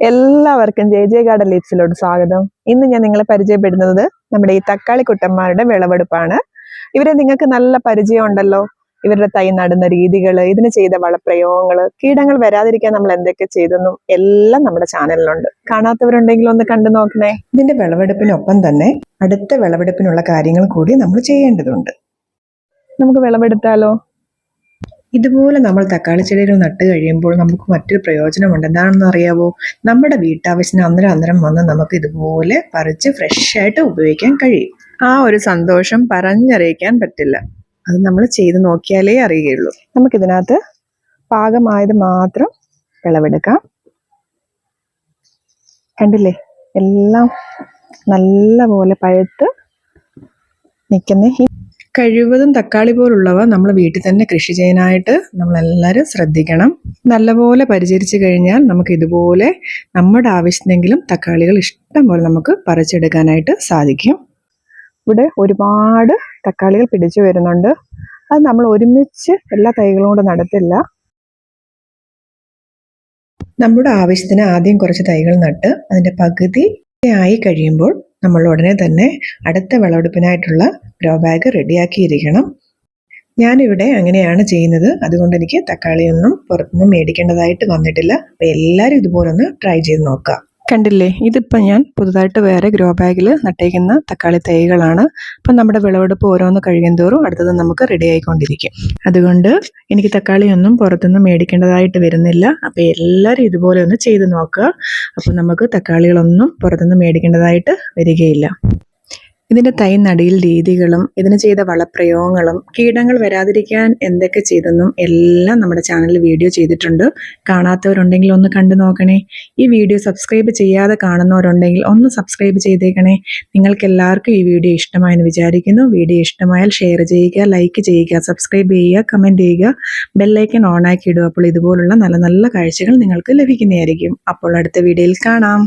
എല്ലാവർക്കും J garden ലീവ്സിലോട്ട് സ്വാഗതം. ഇന്ന് ഞാൻ നിങ്ങളെ പരിചയപ്പെടുന്നത് നമ്മുടെ ഈ തക്കാളി കുട്ടന്മാരുടെ വിളവെടുപ്പാണ്. ഇവരെ നിങ്ങൾക്ക് നല്ല പരിചയം ഉണ്ടല്ലോ. ഇവരുടെ തൈ നടുന്ന രീതികൾ, ഇതിന് ചെയ്ത വളപ്രയോഗങ്ങൾ, കീടങ്ങൾ വരാതിരിക്കാൻ നമ്മൾ എന്തൊക്കെ ചെയ്തെന്നും എല്ലാം നമ്മുടെ ചാനലിലുണ്ട്. കാണാത്തവരുണ്ടെങ്കിൽ ഒന്ന് കണ്ടു നോക്കണേ. ഇതിന്റെ വിളവെടുപ്പിനൊപ്പം തന്നെ അടുത്ത വിളവെടുപ്പിനുള്ള കാര്യങ്ങൾ കൂടി നമ്മൾ ചെയ്യേണ്ടതുണ്ട്. നമുക്ക് വിളവെടുത്താലോ? ഇതുപോലെ നമ്മൾ തക്കാളി ചെടികൾ നട്ട് കഴിയുമ്പോൾ നമുക്ക് മറ്റൊരു പ്രയോജനമുണ്ട്. എന്താണെന്ന് അറിയാവോ? നമ്മുടെ വീട്ടാവശ്യത്തിന് അന്നേരം വന്ന് നമുക്ക് ഇതുപോലെ പറിച്ച് ഫ്രഷ് ആയിട്ട് ഉപയോഗിക്കാൻ കഴിയും. ആ ഒരു സന്തോഷം പറഞ്ഞറിയിക്കാൻ പറ്റില്ല. അത് നമ്മൾ ചെയ്ത് നോക്കിയാലേ അറിയുകയുള്ളൂ. നമുക്കിതിനകത്ത് പാകമായത് മാത്രം വിളവെടുക്കാം. കണ്ടില്ലേ, എല്ലാം നല്ല പോലെ പഴുത്ത് നിൽക്കുന്ന കഴിവതും തക്കാളി പോലുള്ളവ നമ്മൾ വീട്ടിൽ തന്നെ കൃഷി ചെയ്യാനായിട്ട് നമ്മളെല്ലാവരും ശ്രദ്ധിക്കണം. നല്ലപോലെ പരിചരിച്ചു കഴിഞ്ഞാൽ നമുക്ക് ഇതുപോലെ നമ്മുടെ ആവശ്യത്തിനെങ്കിലും തക്കാളികൾ ഇഷ്ടം പോലെ നമുക്ക് പറിച്ചെടുക്കാനായിട്ട് സാധിക്കും. ഇവിടെ ഒരുപാട് തക്കാളികൾ പിടിച്ചു വരുന്നുണ്ട്. അത് നമ്മൾ ഒരുമിച്ച് എല്ലാ തൈകളും കൂടെ നടത്തില്ല. നമ്മുടെ ആവശ്യത്തിന് ആദ്യം കുറച്ച് തൈകൾ നട്ട് അതിൻ്റെ പകുതി ആയി കഴിയുമ്പോൾ നമ്മൾ ഉടനെ തന്നെ അടുത്ത വിളവെടുപ്പിനായിട്ടുള്ള ഗ്രോ ബാഗ് റെഡിയാക്കിയിരിക്കണം. ഞാനിവിടെ അങ്ങനെയാണ് ചെയ്യുന്നത്. അതുകൊണ്ട് എനിക്ക് തക്കാളിയൊന്നും പുറത്തുനിന്ന് മേടിക്കേണ്ടതായിട്ട് വന്നിട്ടില്ല. അപ്പം എല്ലാവരും ഇതുപോലൊന്ന് ട്രൈ ചെയ്ത് നോക്കാം. കണ്ടില്ലേ, ഇതിപ്പോൾ ഞാൻ പുതുതായിട്ട് വേറെ ഗ്രോ ബാഗിൽ നട്ടേക്കുന്ന തക്കാളി തൈകളാണ്. അപ്പം നമ്മുടെ വിളവെടുപ്പ് ഓരോന്ന് കഴിയും തോറും അടുത്തത് നമുക്ക് റെഡി ആയിക്കൊണ്ടിരിക്കും. അതുകൊണ്ട് എനിക്ക് തക്കാളിയൊന്നും പുറത്തുനിന്ന് മേടിക്കേണ്ടതായിട്ട് വരുന്നില്ല. അപ്പോൾ എല്ലാവരും ഇതുപോലെ ഒന്ന് ചെയ്ത് നോക്കുക. അപ്പം നമുക്ക് തക്കാളികളൊന്നും പുറത്തുനിന്ന് മേടിക്കേണ്ടതായിട്ട് വരികയില്ല. ഇതിൻ്റെ തൈ നടിയിൽ രീതികളും ഇതിന് ചെയ്ത വളപ്രയോഗങ്ങളും കീടങ്ങൾ വരാതിരിക്കാൻ എന്തൊക്കെ ചെയ്തെന്നും എല്ലാം നമ്മുടെ ചാനലിൽ വീഡിയോ ചെയ്തിട്ടുണ്ട്. കാണാത്തവരുണ്ടെങ്കിൽ ഒന്ന് കണ്ടു നോക്കണേ. ഈ വീഡിയോ സബ്സ്ക്രൈബ് ചെയ്യാതെ കാണുന്നവരുണ്ടെങ്കിൽ ഒന്ന് സബ്സ്ക്രൈബ് ചെയ്തേക്കണേ. നിങ്ങൾക്ക് എല്ലാവർക്കും ഈ വീഡിയോ ഇഷ്ടമായെന്ന് വിചാരിക്കുന്നു. വീഡിയോ ഇഷ്ടമായാൽ ഷെയർ ചെയ്യുക, ലൈക്ക് ചെയ്യുക, സബ്സ്ക്രൈബ് ചെയ്യുക, കമൻറ്റ് ചെയ്യുക, ബെല്ലൈക്കൺ ഓൺ ആക്കി ഇടുക. അപ്പോൾ ഇതുപോലുള്ള നല്ല നല്ല കാഴ്ചകൾ നിങ്ങൾക്ക് ലഭിക്കുന്നതായിരിക്കും. അപ്പോൾ അടുത്ത വീഡിയോയിൽ കാണാം.